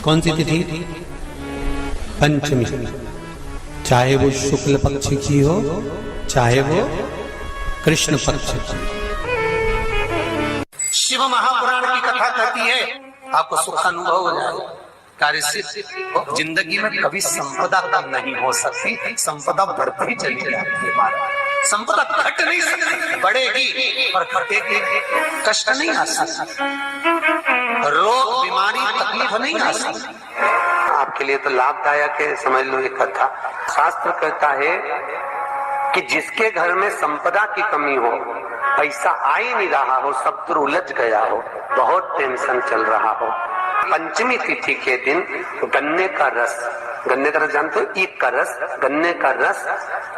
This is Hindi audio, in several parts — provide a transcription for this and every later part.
कौन सी तिथि? पंचमी। चाहे वो शुक्ल पक्ष की हो, चाहे वो कृष्ण पक्ष की। शिव महापुराण की कथा कहती है आपको सुख अनुभव हो जाएगा, कार्य सिद्ध। जिंदगी में कभी संपदा कम नहीं हो सकती, संपदा बढ़ती चली जाती है। संपदा घट नहीं सकती, बढ़ेगी और घटेगी। कष्ट नहीं आ सकता, रोग बीमारी तकलीफ नहीं आ सकती। आपके लिए तो लाभदायक है, समझ लो ये कथा। शास्त्र कहता है कि जिसके घर में संपदा की कमी हो, पैसा आ ही नहीं रहा हो, सब तो उलझ गया हो, बहुत टेंशन चल रहा हो, पंचमी तिथि के दिन गन्ने का रस जानते हो? ईख का रस, गन्ने का रस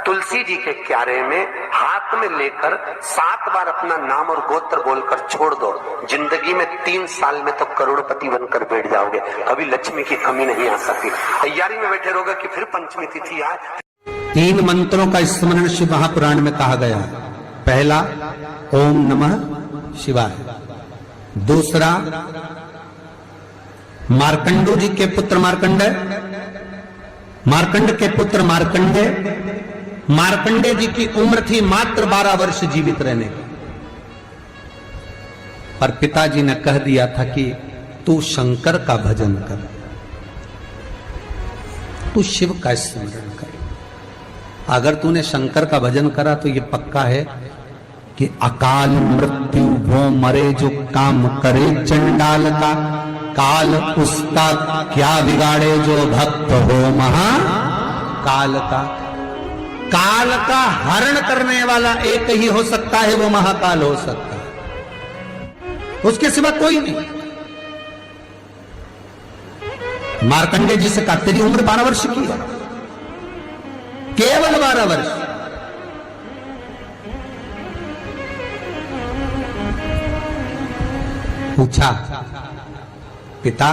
तुलसी जी के क्यारे में हाथ में लेकर 7 बार अपना नाम और गोत्र बोलकर छोड़ दो। जिंदगी में 3 साल में तो करोड़पति बनकर बैठ जाओगे, कभी लक्ष्मी की कमी नहीं आ सकती। तैयारी में बैठे रहोगे कि फिर पंचमी तिथि आए। 3 मंत्रों का स्मरण शिव महापुराण में कहा गया है। पहला ओम नमः शिवाय, दूसरा मार्कंडू जी के पुत्र मार्कंड के पुत्र मार्कंडे, मार्कंडे जी की उम्र थी मात्र 12 वर्ष जीवित रहने की, पर पिताजी ने कह दिया था कि तू शंकर का भजन कर, तू शिव का स्मरण कर। अगर तूने शंकर का भजन करा तो ये पक्का है कि अकाल मृत्यु वो मरे जो काम करे चंडाल का, काल उसका क्या बिगाड़े जो भक्त हो महाकाल का। काल का हरण करने वाला एक ही हो सकता है, वो महाकाल हो सकता है, उसके सिवा कोई नहीं। मार्कंडे जी से कहा तेरी उम्र 12 वर्ष की है, केवल 12 वर्ष। पूछा पिता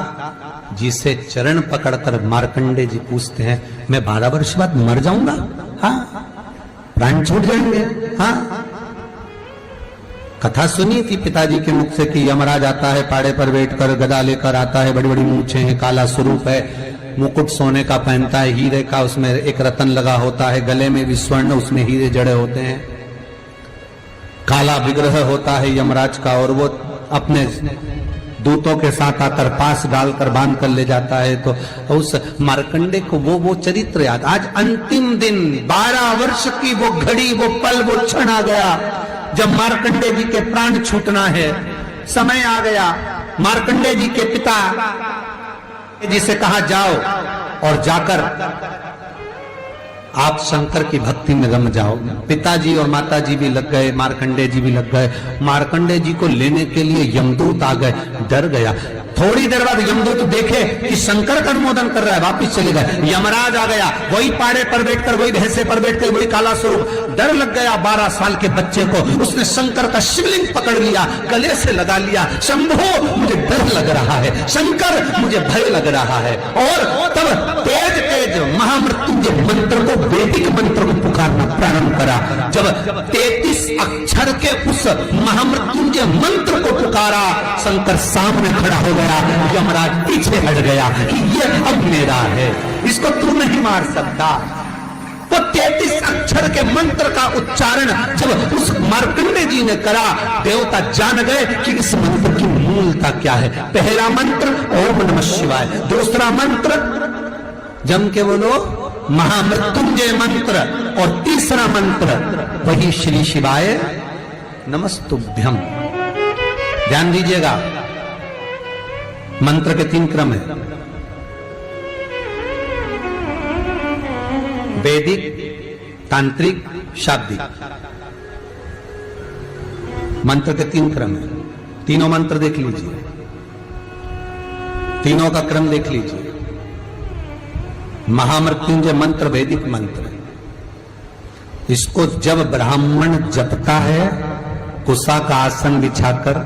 जी से चरण पकड़कर मार्कंडे जी पूछते हैं मैं 12 वर्ष बाद मर जाऊंगा? हाँ, प्राण छूट जाएंगे। हाँ, कथा सुनी थी पिताजी के मुख से कि यमराज आता है, पाड़े पर बैठकर गदा लेकर आता है, बड़ी बड़ी मूंछें हैं, काला स्वरूप है, मुकुट सोने का पहनता है, हीरे का, उसमें एक रतन लगा होता है, गले में भी स्वर्ण, उसमें हीरे जड़े होते हैं, काला विग्रह होता है यमराज का, और वो अपने दूतों के साथ आकर पास डालकर बांध कर ले जाता है। तो उस मार्कंडे को वो चरित्र याद। आज अंतिम दिन 12 वर्ष की वो घड़ी, वो पल, वो क्षण आ गया जब मार्कंडे जी के प्राण छूटना है। समय आ गया। मार्कंडे जी के पिता जी से कहा जाओ और जाकर आप शंकर की भक्ति में रम जाओ। पिताजी और माताजी भी लग गए, मार्कंडे जी भी लग गए। मार्कंडे जी को लेने के लिए यमदूत आ गए, डर गया। थोड़ी देर बाद यमदूत देखे कि शंकर का अनुमोदन कर रहा है, वापिस चले गए। यमराज आ गया, वही पाड़े पर बैठकर, वही भैंसे पर बैठकर, वही काला स्वरूप। डर लग गया 12 साल के बच्चे को। उसने शंकर का शिवलिंग पकड़ लिया, गले से लगा लिया, शंभो मुझे डर लग रहा है, शंकर मुझे भय लग रहा है। और तब तेज तेज महामृत्युंजय मंत्र को, वैदिक मंत्र को पुकारना प्रारंभ करा। जब 33 अक्षर के उस महामृत्युंजय मंत्र को पुकारा, शंकर सामने खड़ा हो गया। यमराज पीछे हट गया कि ये अब मेरा है, इसको तू नहीं मार सकता। वो 33 अक्षर के मंत्र का उच्चारण जब उस मार्कंडे जी ने करा, देवता जान गए कि इस मंत्र की मूलता क्या है। पहला मंत्र ओम नमः शिवाय, दूसरा मंत्र जम के बोलो महामृत्युंजय मंत्र, और तीसरा मंत्र वही श्री शिवाय नमस्तुभ्यम। ध्यान दीजिएगा, मंत्र के 3 क्रम है, वैदिक, तांत्रिक, शाब्दिक। मंत्र के 3 क्रम है। तीनों मंत्र देख लीजिए, तीनों का क्रम देख लीजिए। महामृत्युंजय मंत्र वैदिक मंत्र, इसको जब ब्राह्मण जपता है कुशा का आसन बिछाकर,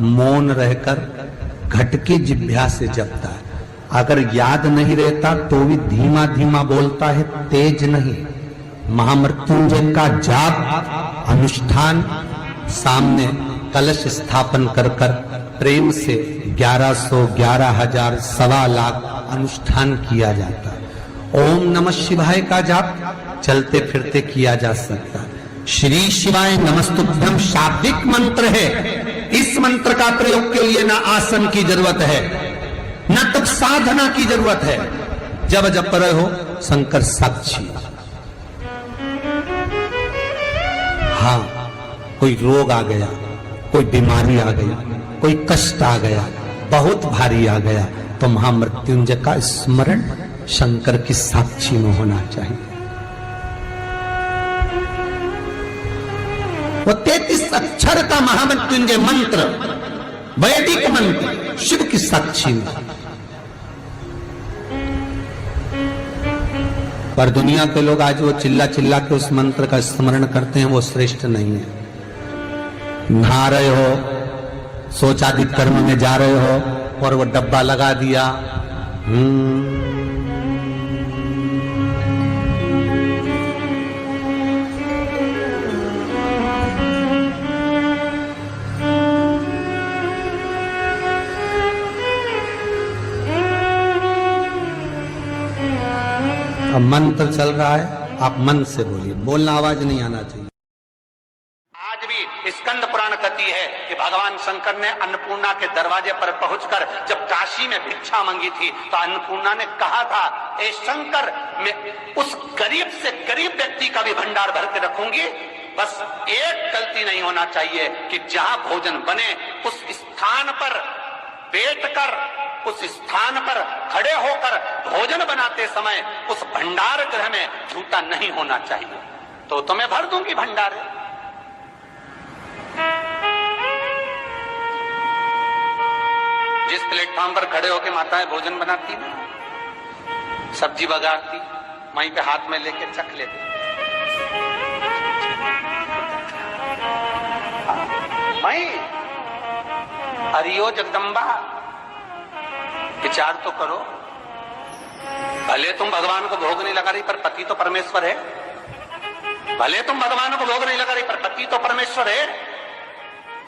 मौन रहकर, घट की जिह्वा से जपता है। अगर याद नहीं रहता तो भी धीमा धीमा बोलता है, तेज नहीं। महामृत्युंजय का जाप अनुष्ठान, सामने कलश स्थापन कर कर प्रेम से 1100, 11,000, 1,25,00,000 अनुष्ठान किया जाता है। ओम नमः शिवाय का जाप चलते फिरते किया जा सकता है। श्री शिवाय नमस्तुभ्यम शाब्दिक मंत्र है। इस मंत्र का प्रयोग के लिए ना आसन की जरूरत है, ना तब साधना की जरूरत है। जब जब पर हो शंकर साक्षी। हाँ, कोई रोग आ गया, कोई बीमारी आ गई, कोई कष्ट आ गया, बहुत भारी आ गया, तो महामृत्युंजय का स्मरण शंकर की साक्षी में होना चाहिए। वो 33 अक्षर का महामृत्युंजय मंत्र, वैदिक मंत्र, शिव की साक्षी में। पर दुनिया के लोग आज वो चिल्ला चिल्ला के उस मंत्र का स्मरण करते हैं, वो श्रेष्ठ नहीं है। नहा रहे हो, सोचादित कर्म में जा रहे हो और वो डब्बा लगा दिया, अब मंत्र चल रहा है, आप मन से बोलिए, बोलना आवाज नहीं आना चाहिए। आज भी स्कंद पुराण कहती है कि भगवान शंकर ने अन्नपूर्णा के दरवाजे पर पहुंचकर जब काशी में भिक्षा मांगी थी तो अन्नपूर्णा ने कहा था, ए शंकर, मैं उस गरीब से गरीब व्यक्ति का भी भंडार भर के रखूंगी, बस एक गलती नहीं होना चाहिए कि जहां भोजन बने उस स्थान पर बैठकर, उस स्थान पर खड़े होकर भोजन बनाते समय उस भंडार गृह में झूठा नहीं होना चाहिए। तो मैं भर दूंगी भंडार। जिस प्लेटफॉर्म पर खड़े होकर माताएं भोजन बनाती ना, सब्जी बघारती, वहीं पे हाथ में लेके चख लेते। वहीं हरियो जगदम्बा, विचार तो करो। भले तुम भगवान को भोग नहीं लगा रही पर पति तो परमेश्वर है। भले तुम भगवान को भोग नहीं लगा रही पर पति तो परमेश्वर है।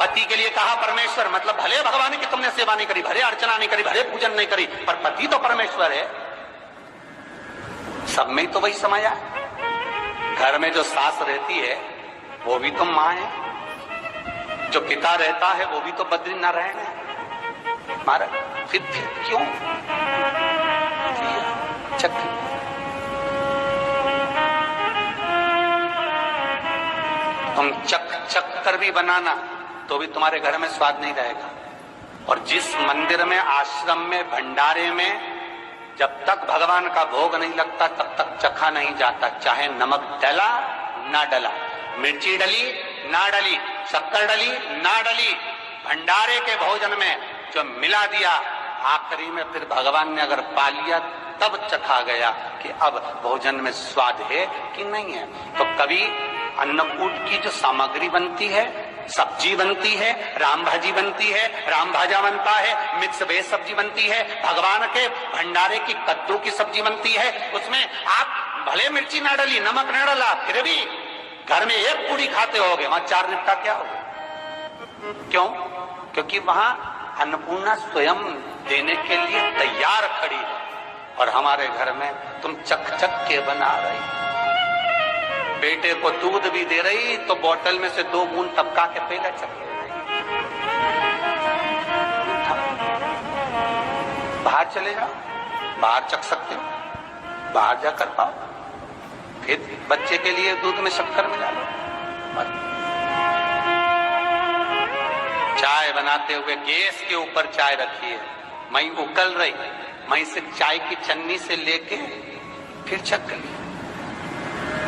पति के लिए कहा परमेश्वर, मतलब भले भगवान की तुमने सेवा नहीं करी, भले अर्चना नहीं करी, भले पूजन नहीं करी, पर पति तो परमेश्वर है। सब में तो वही समाया। घर में जो सास रहती है वो भी तो मां है, जो पिता रहता है वो भी तो बद्रीनारायण है। महाराज फिर क्यों चक तुम चक कर भी बनाना तो भी तुम्हारे घर में स्वाद नहीं रहेगा। और जिस मंदिर में, आश्रम में, भंडारे में जब तक भगवान का भोग नहीं लगता तब तक चखा नहीं जाता, चाहे नमक डला ना डला, मिर्ची डली ना डली, शक्कर डली ना डली, भंडारे के भोजन में जो मिला दिया, आखिरी में फिर भगवान ने अगर पा लिया तब चखा गया कि अब भोजन में स्वाद है कि नहीं है। तो कभी अन्नकूट की जो सामग्री बनती है, सब्जी बनती है, राम भाजी बनती है, राम भाजा बनता है, मिक्स वेज सब्जी बनती है, भगवान के भंडारे की कद्दू की सब्जी बनती है, उसमें आप भले मिर्ची ना डली, नमक ना डला, फिर भी घर में एक पूरी खाते होगे, वहां 4 निपटा क्या होगा? क्यों? क्योंकि वहां अन्नपूर्णा स्वयं देने के लिए तैयार खड़ी है। और हमारे घर में तुम चक के बना रही, बेटे को दूध भी दे रही तो बोतल में से 2 बूंद टपका के पहले चक ले रही। बाहर चले जाओ, बाहर चख सकते हो, बाहर जाकर पाओ, फिर बच्चे के लिए दूध में शक्कर मिला लो। चाय बनाते हुए गैस के ऊपर चाय रखी है, मई उकल रही, मई से चाय की चन्नी से लेके फिर छक ली।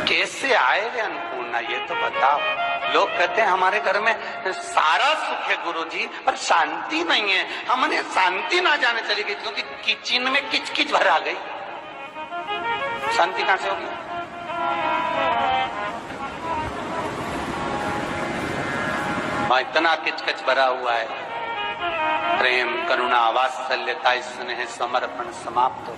कैसे आएगा अन्नपूर्णा, ये तो बताओ। लोग कहते हैं हमारे घर में सारा सुख है गुरुजी, पर शांति नहीं है। हमने शांति ना जाने चली गई क्योंकि किचन में किचकिच भर आ गई। शांति कहां से होगी? वहां इतना किचकिच भरा हुआ है, प्रेम, करुणा, वात्सल्यता, स्नेह, समर्पण समाप्त हो।